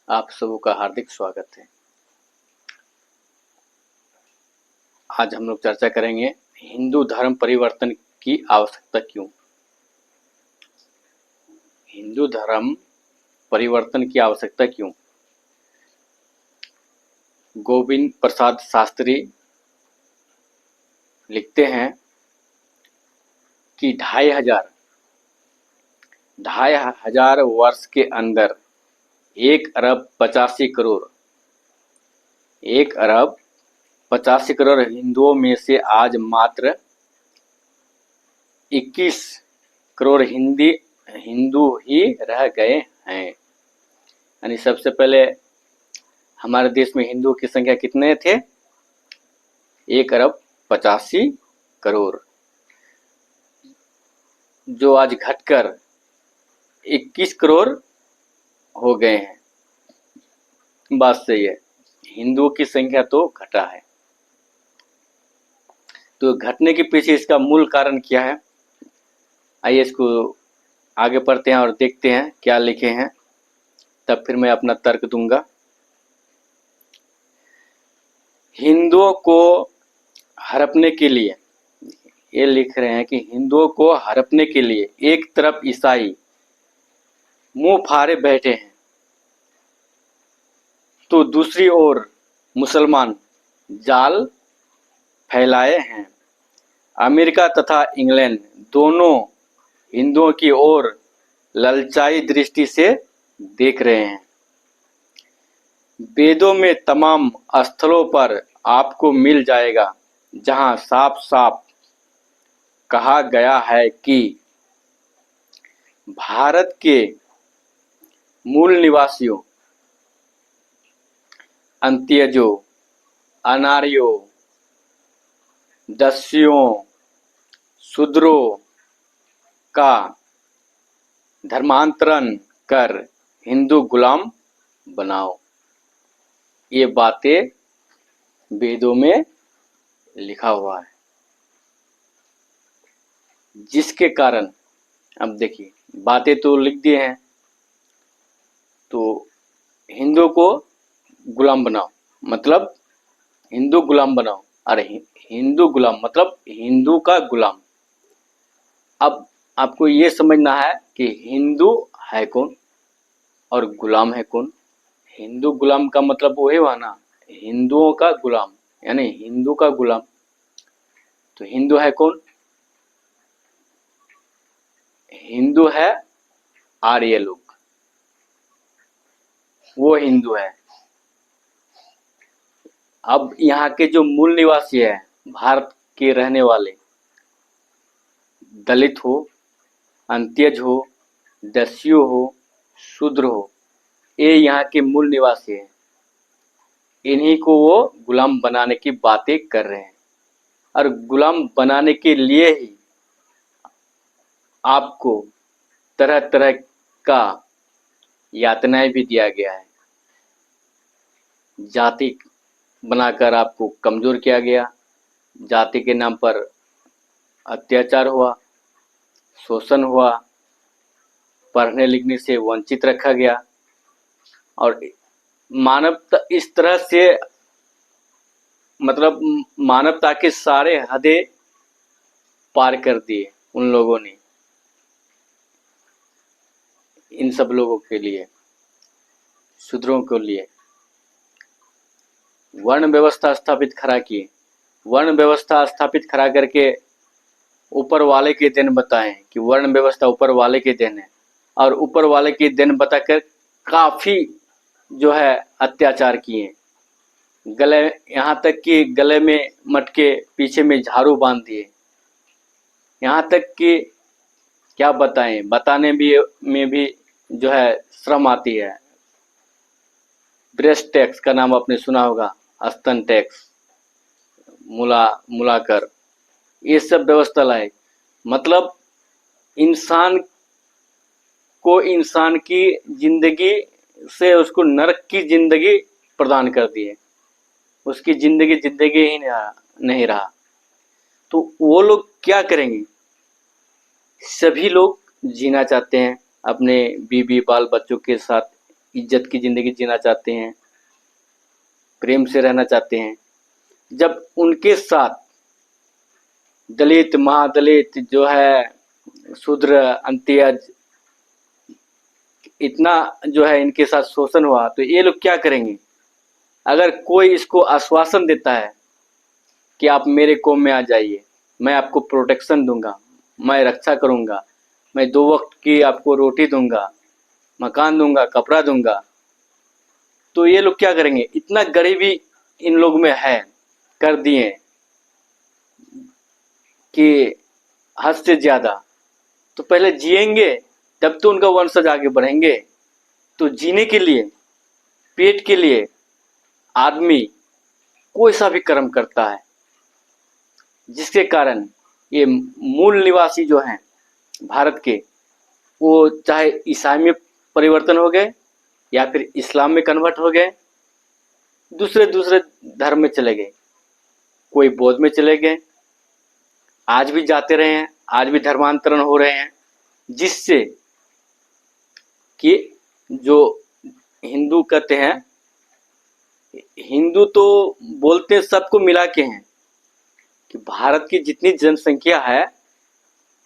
आप सबों का हार्दिक स्वागत है। आज हम लोग चर्चा करेंगे हिंदू धर्म परिवर्तन की आवश्यकता क्यों। हिंदू धर्म परिवर्तन की आवश्यकता क्यों। गोविंद प्रसाद शास्त्री लिखते हैं कि 2,500 वर्ष के अंदर 1 अरब 85 करोड़ हिंदुओं में से आज मात्र 21 करोड़ हिंदू ही रह गए हैं। यानी सबसे पहले हमारे देश में हिंदुओं की संख्या कितने थे? 1 अरब 85 करोड़, जो आज घटकर 21 करोड़ हो गए हैं। बात सही है, हिंदुओं की संख्या तो घटा है। तो घटने के पीछे इसका मूल कारण क्या है? आइए इसको आगे पढ़ते हैं और देखते हैं क्या लिखे हैं, तब फिर मैं अपना तर्क दूंगा। हिंदुओं को हड़पने के लिए, ये लिख रहे हैं कि हिंदुओं को हड़पने के लिए एक तरफ ईसाई मुंह फाड़े बैठे हैं तो दूसरी ओर मुसलमान जाल फैलाए हैं। अमेरिका तथा इंग्लैंड दोनों हिंदुओं की ओर ललचाई दृष्टि से देख रहे हैं। वेदों में तमाम स्थलों पर आपको मिल जाएगा जहां साफ साफ कहा गया है कि भारत के मूल निवासियों, अंत्यजों, अनार्यों, दस्युओं, शूद्रों का धर्मांतरण कर हिंदू गुलाम बनाओ। ये बातें वेदों में लिखा हुआ है, जिसके कारण अब देखिए बातें तो लिख दिए हैं, तो हिंदू को गुलाम बनाओ मतलब हिंदू गुलाम बनाओ। अरे हिंदू गुलाम मतलब हिंदू का गुलाम। अब आपको ये समझना है कि हिंदू है कौन और गुलाम है कौन। हिंदू गुलाम का मतलब वो है वह ना, हिंदुओं का गुलाम, यानी हिंदू का गुलाम। तो हिंदू है कौन? हिंदू है आर्य लोग, वो हिंदू है। अब यहाँ के जो मूल निवासी है, भारत के रहने वाले, दलित हो, अंत्यज हो, दस्यु हो, शूद्र हो, ये यहाँ के मूल निवासी हैं। इन्हीं को वो गुलाम बनाने की बातें कर रहे हैं, और गुलाम बनाने के लिए ही आपको तरह तरह का यातनाएं भी दिया गया है। जाति बनाकर आपको कमजोर किया गया, जाति के नाम पर अत्याचार हुआ, शोषण हुआ, पढ़ने लिखने से वंचित रखा गया, और मानवता इस तरह से मतलब मानवता के सारे हदें पार कर दिए उन लोगों ने। इन सब लोगों के लिए, शूद्रों के लिए वर्ण व्यवस्था स्थापित खड़ा किए। वर्ण व्यवस्था स्थापित खड़ा करके ऊपर वाले के देन बताएं कि वर्ण व्यवस्था ऊपर वाले के देन है, और ऊपर वाले के देन बताकर काफी जो है अत्याचार किए। गले, यहाँ तक कि गले में मटके, पीछे में झाड़ू बांध दिए। यहाँ तक कि क्या बताएं, बताने में भी जो है श्रम आती है। ब्रेस्ट टैक्स का नाम आपने सुना होगा, स्तन टैक्स, मुलाकर, ये सब व्यवस्था लाए। मतलब इंसान को इंसान की जिंदगी से उसको नरक की जिंदगी प्रदान कर दिए। उसकी जिंदगी ही नहीं रहा। तो वो लोग क्या करेंगे? सभी लोग जीना चाहते हैं अपने बीवी बाल बच्चों के साथ इज्जत की ज़िंदगी जीना चाहते हैं, प्रेम से रहना चाहते हैं, जब उनके साथ दलित, महादलित जो है, शूद्र, अंत्यज, इतना जो है इनके साथ शोषण हुआ, तो ये लोग क्या करेंगे? अगर कोई इसको आश्वासन देता है कि आप मेरे कौम में आ जाइए, मैं आपको प्रोटेक्शन दूंगा, मैं रक्षा करूंगा, मैं 2 वक्त की आपको रोटी दूंगा, मकान दूंगा, कपड़ा दूंगा, तो ये लोग क्या करेंगे? इतना गरीबी इन लोग में है, कर दिए कि हद से ज़्यादा। तो पहले जिएंगे तब तो उनका वंशज आगे बढ़ेंगे। तो जीने के लिए, पेट के लिए आदमी कोई सा भी कर्म करता है, जिसके कारण ये मूल निवासी जो हैं भारत के, वो चाहे ईसाई में परिवर्तन हो गए या फिर इस्लाम में कन्वर्ट हो गए, दूसरे दूसरे धर्म में चले गए, कोई बौद्ध में चले गए, आज भी जाते रहे हैं, आज भी धर्मांतरण हो रहे हैं, जिससे कि जो हिंदू कहते हैं, हिंदू तो बोलते सबको मिला के हैं कि भारत की जितनी जनसंख्या है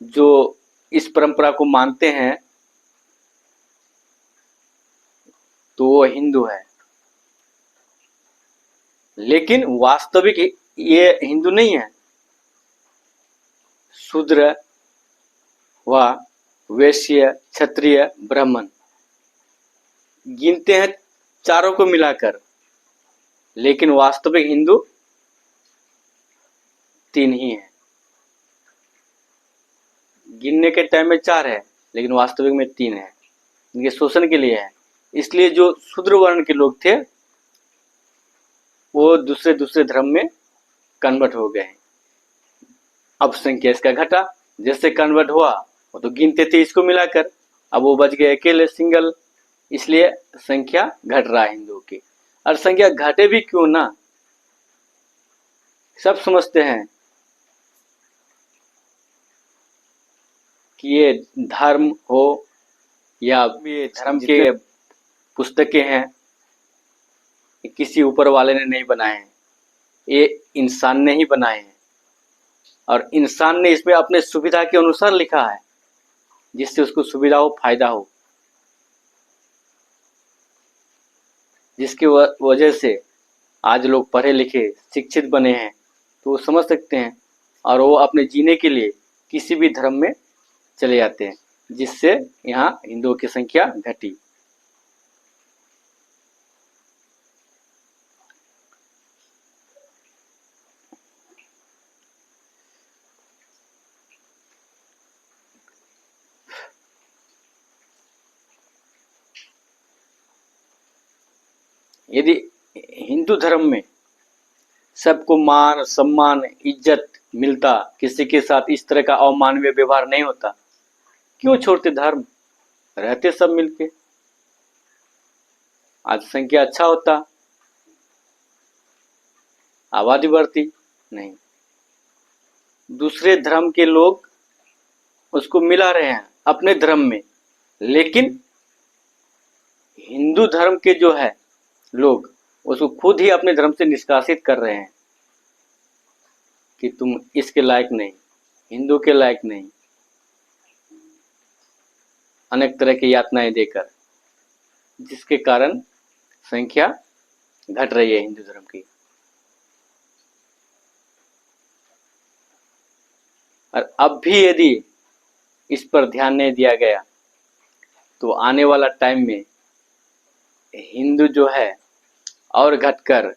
जो इस परंपरा को मानते हैं, तो वो हिंदू है। लेकिन वास्तविक ये हिंदू नहीं है। शूद्र व वैश्य, क्षत्रिय, ब्राह्मण गिनते हैं चारों को मिलाकर, लेकिन वास्तविक हिंदू 3 ही है। गिनने के टाइम में 4 है, लेकिन वास्तविक में 3 है। इनके शोषण के लिए है। इसलिए जो शूद्र वर्ण के लोग थे वो दूसरे दूसरे धर्म में कन्वर्ट हो गए। अब संख्या इसका घटा, जैसे कन्वर्ट हुआ वो तो गिनते थे इसको मिलाकर, अब वो बच गए अकेले सिंगल, इसलिए संख्या घट रहा है हिंदुओं की। और संख्या घटे भी क्यों ना, सब समझते हैं कि ये धर्म हो या ये धर्म के पुस्तकें हैं, किसी ऊपर वाले ने नहीं बनाए हैं, ये इंसान ने ही बनाए हैं, और इंसान ने इसमें अपने सुविधा के अनुसार लिखा है, जिससे उसको सुविधा हो, फायदा हो, जिसकी वजह से आज लोग पढ़े लिखे शिक्षित बने हैं, तो वो समझ सकते हैं और वो अपने जीने के लिए किसी भी धर्म में चले जाते हैं, जिससे यहाँ हिंदुओं की संख्या घटी। यदि हिंदू धर्म में सबको मान, सम्मान, इज्जत मिलता, किसी के साथ इस तरह का अमानवीय व्यवहार नहीं होता, क्यों छोड़ते धर्म? रहते सब मिलके, आज संख्या अच्छा होता, आबादी बढ़ती नहीं। दूसरे धर्म के लोग उसको मिला रहे हैं अपने धर्म में, लेकिन हिंदू धर्म के जो है लोग उसको खुद ही अपने धर्म से निष्कासित कर रहे हैं कि तुम इसके लायक नहीं, हिंदू के लायक नहीं, अनेक तरह की यातनाएं देकर, जिसके कारण संख्या घट रही है हिंदू धर्म की। और अब भी यदि इस पर ध्यान नहीं दिया गया तो आने वाला टाइम में हिंदू जो है और घटकर,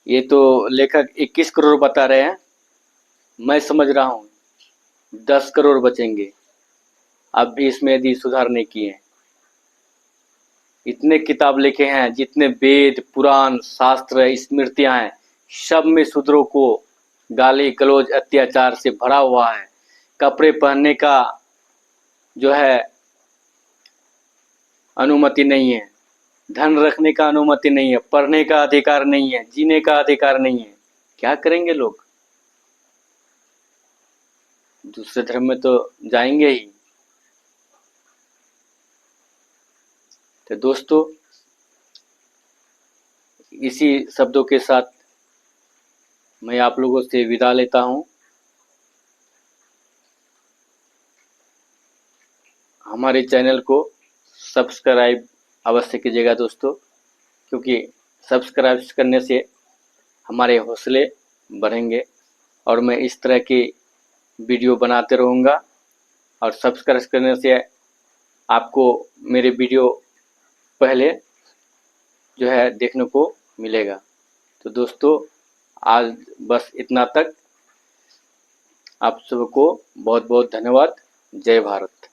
ये तो लेखक 21 करोड़ बता रहे हैं, मैं समझ रहा हूँ 10 करोड़ बचेंगे। अब भी इसमें यदि सुधार नहीं किए, इतने किताब लिखे हैं, जितने वेद, पुराण, शास्त्र, स्मृतियां हैं, सब में शूद्रों को गाली गलौज, अत्याचार से भरा हुआ है। कपड़े पहनने का जो है अनुमति नहीं है, धन रखने का अनुमति नहीं है, पढ़ने का अधिकार नहीं है, जीने का अधिकार नहीं है। क्या करेंगे लोग? दूसरे धर्म में तो जाएंगे ही। तो दोस्तों, इसी शब्दों के साथ मैं आप लोगों से विदा लेता हूं। हमारे चैनल को सब्सक्राइब अवश्य कीजिएगा दोस्तों, क्योंकि सब्सक्राइब करने से हमारे हौसले बढ़ेंगे और मैं इस तरह की वीडियो बनाते रहूँगा। और सब्सक्राइब करने से आपको मेरे वीडियो पहले जो है देखने को मिलेगा। तो दोस्तों, आज बस इतना तक। आप सबको बहुत बहुत धन्यवाद। जय भारत।